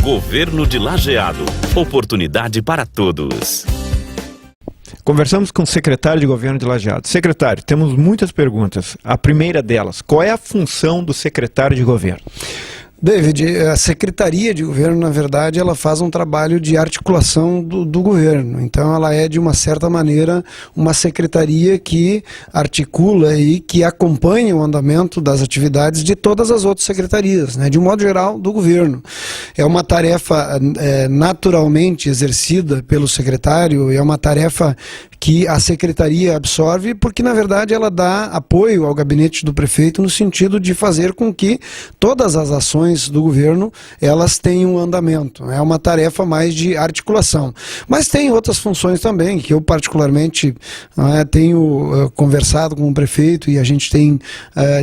Governo de Lajeado. Oportunidade para todos. Conversamos com o secretário de Governo de Lajeado. Secretário, temos muitas perguntas. A primeira delas, qual é a função do secretário de Governo? David, a Secretaria de Governo, na verdade, ela faz um trabalho de articulação do governo. Então, ela é, de uma certa maneira, uma secretaria que articula e que acompanha o andamento das atividades de todas as outras secretarias, né, de um modo geral, do governo. É uma tarefa naturalmente exercida pelo secretário, é uma tarefa que a secretaria absorve porque, na verdade, ela dá apoio ao gabinete do prefeito no sentido de fazer com que todas as ações do governo, elas tenham um andamento. É uma tarefa mais de articulação. Mas tem outras funções também, que eu particularmente tenho conversado com o prefeito e a gente tem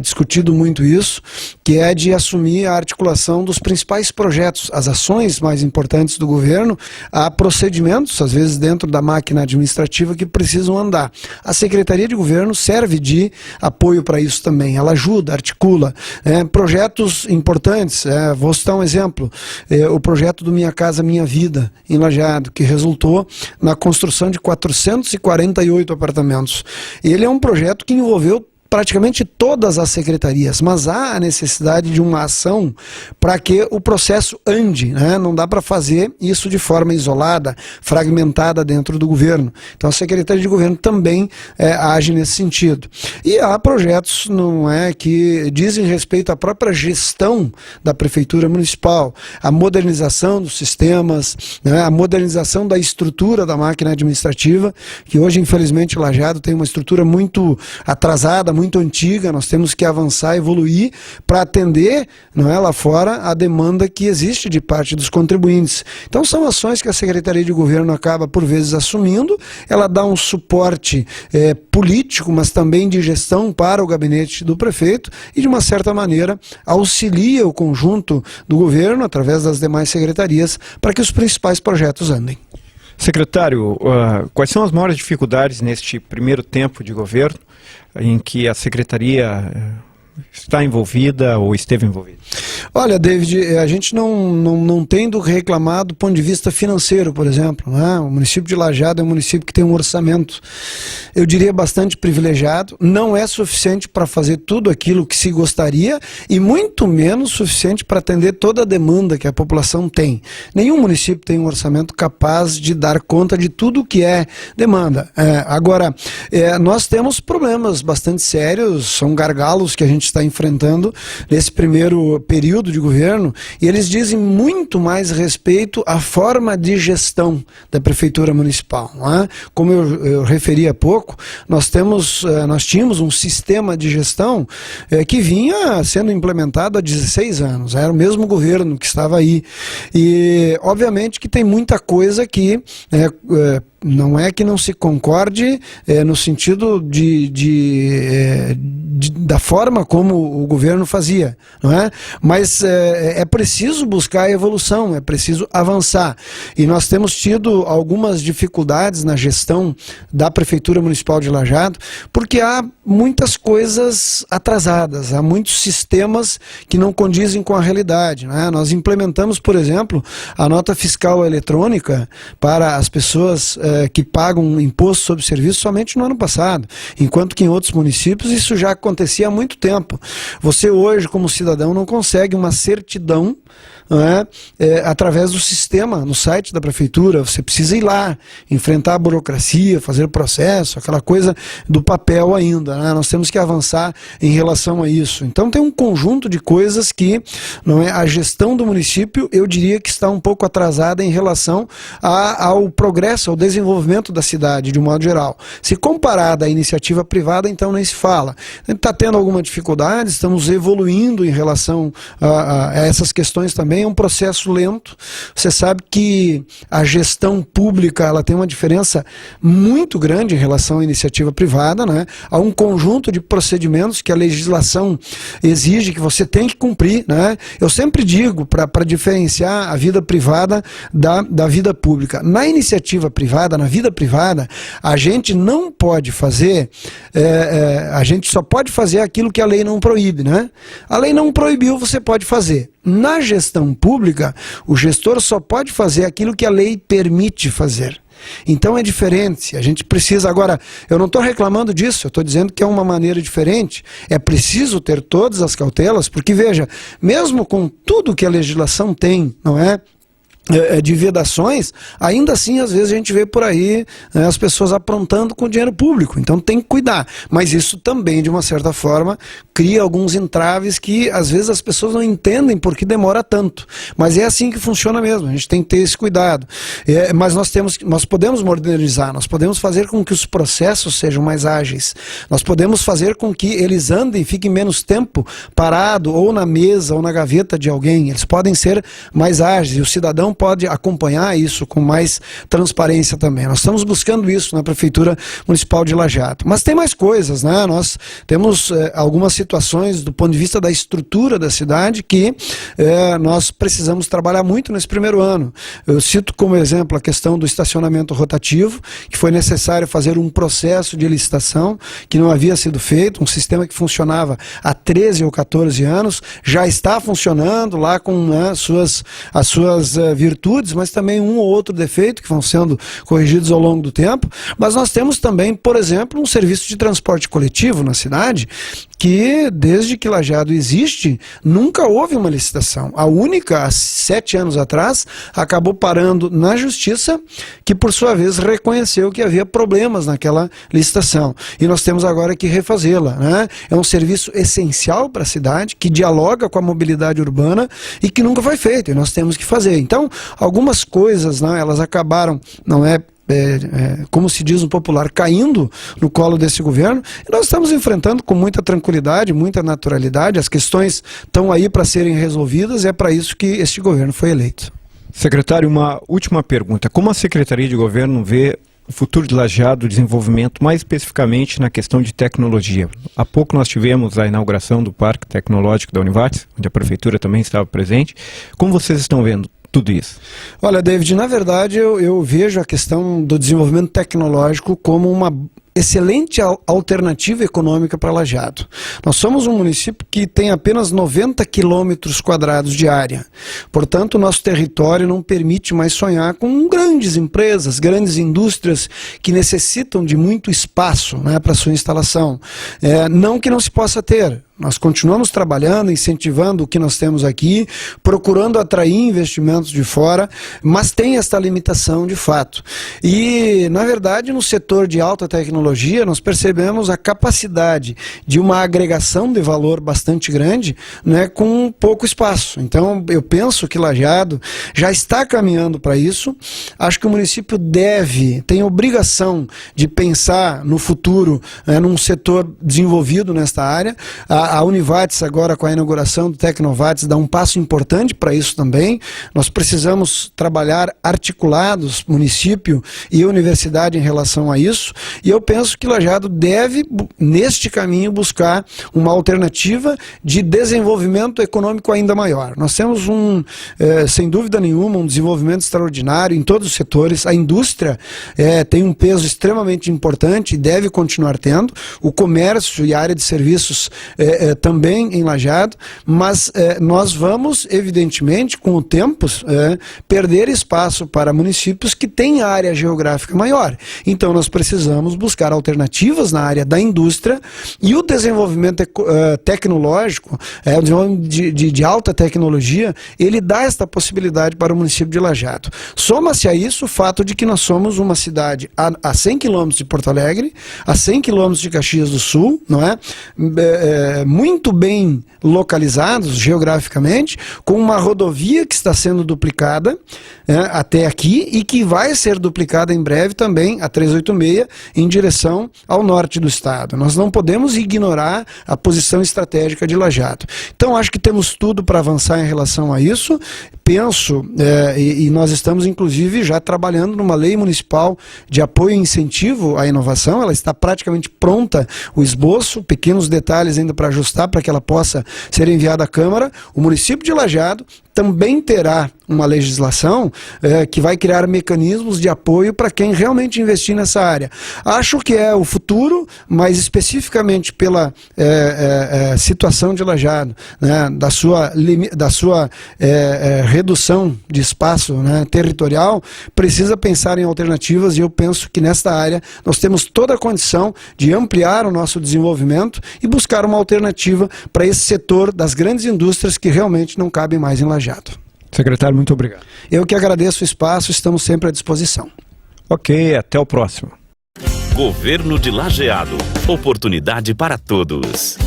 discutido muito isso, que é de assumir a articulação dos principais projetos, as ações mais importantes do governo, há procedimentos, às vezes dentro da máquina administrativa, que precisam andar. A Secretaria de Governo serve de apoio para isso também. Ela ajuda, articula projetos importantes. Vou citar um exemplo, o projeto do Minha Casa Minha Vida, em Lajeado, que resultou na construção de 448 apartamentos. Ele é um projeto que envolveu praticamente todas as secretarias, mas há a necessidade de uma ação para que o processo ande, né? Não dá para fazer isso de forma isolada, fragmentada dentro do governo. Então a Secretaria de Governo também age nesse sentido. E há projetos que dizem respeito à própria gestão da Prefeitura Municipal, a modernização dos sistemas, né? A modernização da estrutura da máquina administrativa, que hoje, infelizmente, Lajeado tem uma estrutura muito atrasada, muito antiga. Nós temos que avançar, evoluir para atender, lá fora, a demanda que existe de parte dos contribuintes. Então são ações que a Secretaria de Governo acaba por vezes assumindo. Ela dá um suporte político, mas também de gestão para o gabinete do prefeito e, de uma certa maneira, auxilia o conjunto do governo através das demais secretarias para que os principais projetos andem. Secretário, quais são as maiores dificuldades neste primeiro tempo de governo em que a Secretaria está envolvida ou esteve envolvida? Olha, David, a gente não tem do que reclamar do ponto de vista financeiro, por exemplo, né? O município de Lajeado é um município que tem um orçamento, eu diria, bastante privilegiado. Não é suficiente para fazer tudo aquilo que se gostaria e muito menos suficiente para atender toda a demanda que a população tem. Nenhum município tem um orçamento capaz de dar conta de tudo o que é demanda. Agora, nós temos problemas bastante sérios, são gargalos que a gente está enfrentando nesse primeiro período de governo, e eles dizem muito mais respeito à forma de gestão da Prefeitura Municipal. Não é? Como eu referi há pouco, nós tínhamos um sistema de gestão que vinha sendo implementado há 16 anos, era o mesmo governo que estava aí, e obviamente que tem muita coisa que não é que não se concorde no sentido da forma como o governo fazia, não é? Mas é preciso buscar a evolução, é preciso avançar. E nós temos tido algumas dificuldades na gestão da Prefeitura Municipal de Lajeado, porque há muitas coisas atrasadas, há muitos sistemas que não condizem com a realidade, não é? Nós implementamos, por exemplo, a nota fiscal eletrônica para as pessoas que pagam imposto sobre serviço somente no ano passado, enquanto que em outros municípios isso já acontecia há muito tempo. Você hoje, como cidadão, não consegue uma certidão através do sistema, no site da prefeitura. Você precisa ir lá, enfrentar a burocracia, fazer o processo, aquela coisa do papel ainda, né? Nós temos que avançar em relação a isso. Então tem um conjunto de coisas que a gestão do município, eu diria que está um pouco atrasada em relação ao progresso, ao desenvolvimento da cidade, de um modo geral. Se comparada à iniciativa privada, então nem se fala. Está tendo alguma dificuldade, estamos evoluindo em relação a essas questões também. É um processo lento. Você sabe que a gestão pública, ela tem uma diferença muito grande em relação à iniciativa privada, né? Há um conjunto de procedimentos que a legislação exige que você tem que cumprir, né? Eu sempre digo, para diferenciar a vida privada da vida pública. Na iniciativa privada, na vida privada, a gente não pode fazer, a gente só pode fazer aquilo que a lei não proíbe, né? A lei não proibiu, você pode fazer. na gestão pública, o gestor só pode fazer aquilo que a lei permite fazer. Então é diferente, a gente precisa, agora, eu não estou reclamando disso, eu estou dizendo que é uma maneira diferente, é preciso ter todas as cautelas, porque veja, mesmo com tudo que a legislação tem, não é? De vedações, ainda assim às vezes a gente vê por aí as pessoas aprontando com dinheiro público, então tem que cuidar, mas isso também de uma certa forma cria alguns entraves que às vezes as pessoas não entendem por que demora tanto, mas é assim que funciona mesmo, a gente tem que ter esse cuidado, mas nós podemos modernizar, nós podemos fazer com que os processos sejam mais ágeis, nós podemos fazer com que eles andem, fiquem menos tempo parado ou na mesa ou na gaveta de alguém, eles podem ser mais ágeis e o cidadão pode acompanhar isso com mais transparência também. Nós estamos buscando isso na Prefeitura Municipal de Lajeado. Mas tem mais coisas, né? Nós temos algumas situações do ponto de vista da estrutura da cidade que nós precisamos trabalhar muito nesse primeiro ano. Eu cito como exemplo a questão do estacionamento rotativo, que foi necessário fazer um processo de licitação que não havia sido feito, um sistema que funcionava há 13 ou 14 anos, já está funcionando lá com as suas virtudes, mas também um ou outro defeito que vão sendo corrigidos ao longo do tempo. Mas nós temos também, por exemplo, um serviço de transporte coletivo na cidade que, desde que Lajeado existe, nunca houve uma licitação. A única, há 7 anos atrás, acabou parando na Justiça, que por sua vez reconheceu que havia problemas naquela licitação. E nós temos agora que refazê-la, né? É um serviço essencial para a cidade, que dialoga com a mobilidade urbana e que nunca foi feito, e nós temos que fazer. Então, algumas coisas, né, elas acabaram, como se diz no popular, caindo no colo desse governo, e nós estamos enfrentando com muita tranquilidade, muita naturalidade, as questões estão aí para serem resolvidas, e é para isso que este governo foi eleito. Secretário, uma última pergunta. Como a Secretaria de Governo vê o futuro de Lajeado, o desenvolvimento, mais especificamente na questão de tecnologia? Há pouco nós tivemos a inauguração do Parque Tecnológico da Univates, onde a Prefeitura também estava presente. Como vocês estão vendo tudo isso? Olha, David, na verdade eu vejo a questão do desenvolvimento tecnológico como uma excelente alternativa econômica para Lajeado. Nós somos um município que tem apenas 90 quilômetros quadrados de área. Portanto, o nosso território não permite mais sonhar com grandes empresas, grandes indústrias que necessitam de muito espaço, né, para sua instalação. Não que não se possa ter. Nós continuamos trabalhando, incentivando o que nós temos aqui, procurando atrair investimentos de fora, mas tem esta limitação de fato. E, na verdade, no setor de alta tecnologia, nós percebemos a capacidade de uma agregação de valor bastante grande, né, com pouco espaço. Então, eu penso que Lajeado já está caminhando para isso. Acho que o município tem obrigação de pensar no futuro, num setor desenvolvido nesta área. A Univates agora, com a inauguração do Tecnovates, dá um passo importante para isso também. Nós precisamos trabalhar articulados, município e universidade, em relação a isso, e eu penso que Lajeado deve, neste caminho, buscar uma alternativa de desenvolvimento econômico ainda maior. Nós temos sem dúvida nenhuma, um desenvolvimento extraordinário em todos os setores. A indústria tem um peso extremamente importante e deve continuar tendo. O comércio e a área de serviços também em Lajeado, mas nós vamos, evidentemente, com o tempo, perder espaço para municípios que têm área geográfica maior. Então nós precisamos buscar alternativas na área da indústria, e o desenvolvimento tecnológico, o desenvolvimento de alta tecnologia, ele dá esta possibilidade para o município de Lajeado. Soma-se a isso o fato de que nós somos uma cidade a 100 quilômetros de Porto Alegre, a 100 quilômetros de Caxias do Sul, não é? Muito bem localizados geograficamente, com uma rodovia que está sendo duplicada até aqui, e que vai ser duplicada em breve também, a 386, em direção ao norte do estado. Nós não podemos ignorar a posição estratégica de Lajeado. Então acho que temos tudo para avançar em relação a isso. Penso, e nós estamos inclusive já trabalhando numa lei municipal de apoio e incentivo à inovação. Ela está praticamente pronta, o esboço, pequenos detalhes ainda para ajustar, para que ela possa ser enviada à Câmara. O município de Lajeado também terá uma legislação que vai criar mecanismos de apoio para quem realmente investir nessa área. Acho que é o futuro, mas especificamente pela situação de Lajeado, né, da sua redução de espaço, né, territorial, precisa pensar em alternativas, e eu penso que nesta área nós temos toda a condição de ampliar o nosso desenvolvimento e buscar uma alternativa para esse setor das grandes indústrias que realmente não cabem mais em Lajeado. Secretário, muito obrigado. Eu que agradeço o espaço, estamos sempre à disposição. Ok, até o próximo. Governo de Lajeado. Oportunidade para todos.